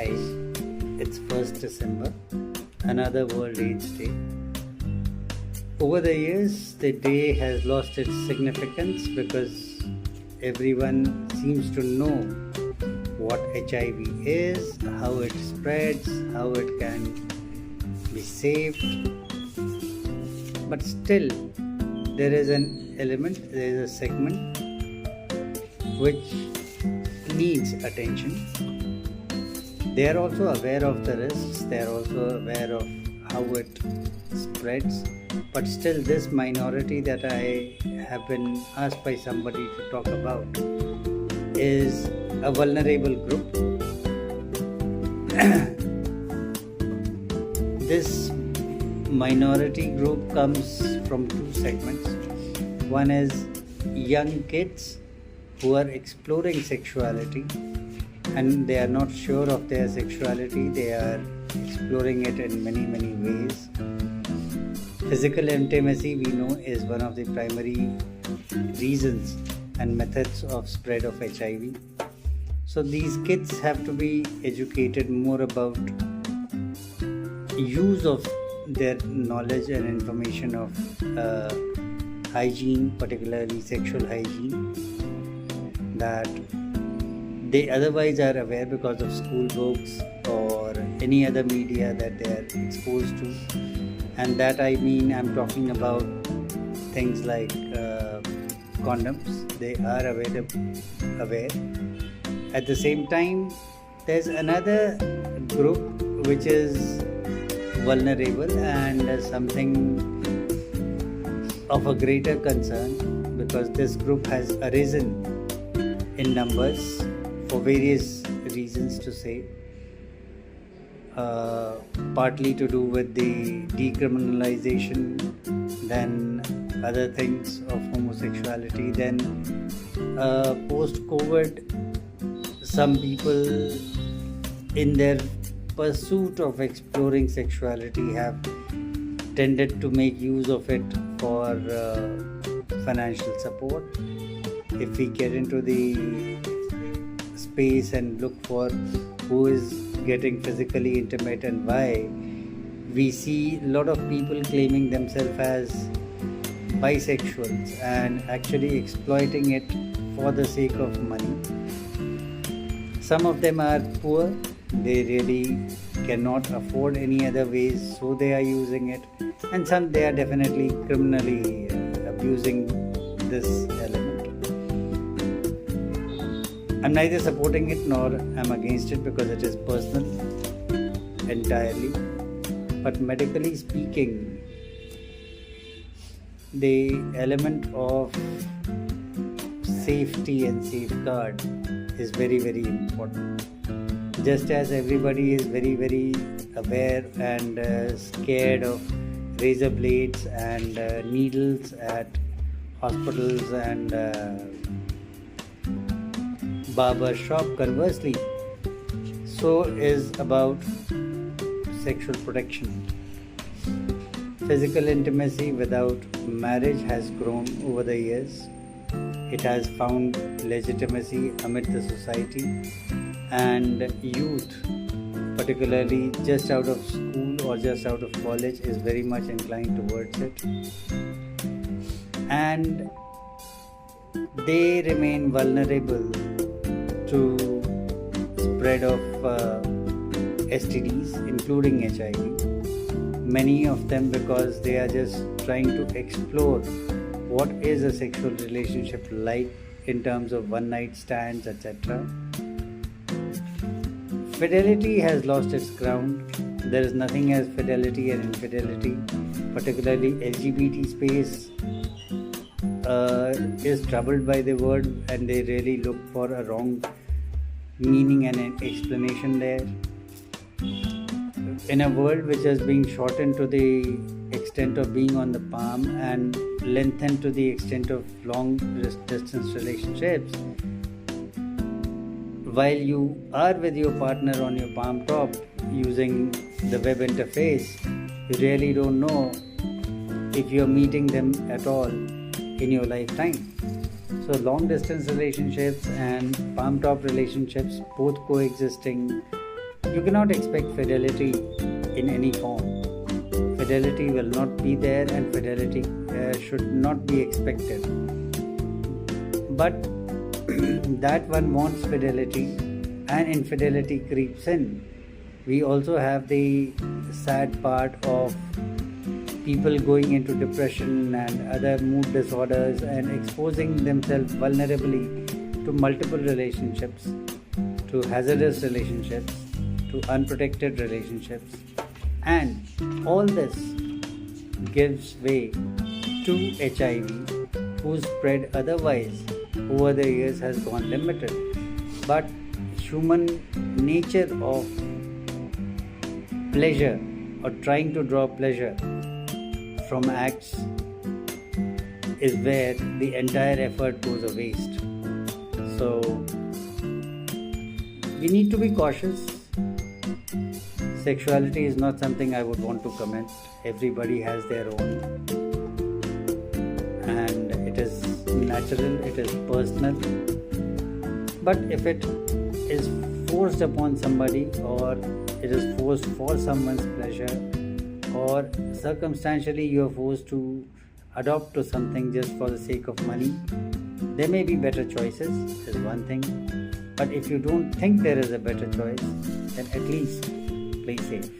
Hi, it's 1st December, another World AIDS Day. Over the years, the day has lost its significance because everyone seems to know what HIV is, how it spreads, how it can be saved. But still, there is an element, there is a segment which needs attention. They are also aware of the risks, they are also aware of how it spreads, but still this minority that I have been asked by somebody to talk about is a vulnerable group. This minority group comes from two segments. One is young kids who are exploring sexuality and they are not sure of their sexuality. They are exploring it in many ways. Physical intimacy, we know, is one of the primary reasons and methods of spread of HIV. So these kids have to be educated more about use of their knowledge and information of hygiene, particularly sexual hygiene, that they otherwise are aware because of school books or any other media that they are exposed to. And that I'm talking about things like condoms. They are aware. At the same time, there's another group which is vulnerable and something of a greater concern because this group has arisen in numbers for various reasons to say, partly to do with the decriminalization, then other things of homosexuality, then post-COVID, some people in their pursuit of exploring sexuality have tended to make use of it for financial support. If we get into the space and look for who is getting physically intimate and why, we see a lot of people claiming themselves as bisexuals and actually exploiting it for the sake of money. Some of them are poor, they really cannot afford any other ways, so they are using it, and some they are definitely criminally abusing this element. I'm neither supporting it nor I'm against it because it is personal entirely. But medically speaking, the element of safety and safeguard is very important. Just as everybody is very aware and scared of razor blades and needles at hospitals and barber shop, conversely, so is about sexual protection. Physical intimacy without marriage has grown over the years. It has found legitimacy amid the society, and youth, particularly just out of school or just out of college, is very much inclined towards it, and they remain vulnerable to spread of STDs, including HIV. Many of them because they are just trying to explore what is a sexual relationship like in terms of one night stands, etc. Fidelity has lost its ground. There is nothing as fidelity and infidelity, particularly LGBT space is troubled by the word and they really look for a wrong meaning and an explanation there. In a world which has been shortened to the extent of being on the palm and lengthened to the extent of long distance relationships, while you are with your partner on your palm top using the web interface, you really don't know if you're meeting them at all in your lifetime. So long distance relationships and palm top relationships both coexisting You cannot expect fidelity in any form. Fidelity will not be there, and fidelity should not be expected. But that one wants fidelity and infidelity creeps in. We also have the sad part of people going into depression and other mood disorders and exposing themselves vulnerably to multiple relationships, to hazardous relationships, to unprotected relationships, and all this gives way to HIV, whose spread otherwise over the years has gone limited. But human nature of pleasure or trying to draw pleasure from acts is where the entire effort goes a waste. So we need to be cautious. Sexuality is not something I would want to comment. Everybody has their own, and it is natural, it is personal. But if it is forced upon somebody, or it is forced for someone's pleasure, or circumstantially you are forced to adopt to something just for the sake of money, there may be better choices, is one thing. But if you don't think there is a better choice, then at least play safe.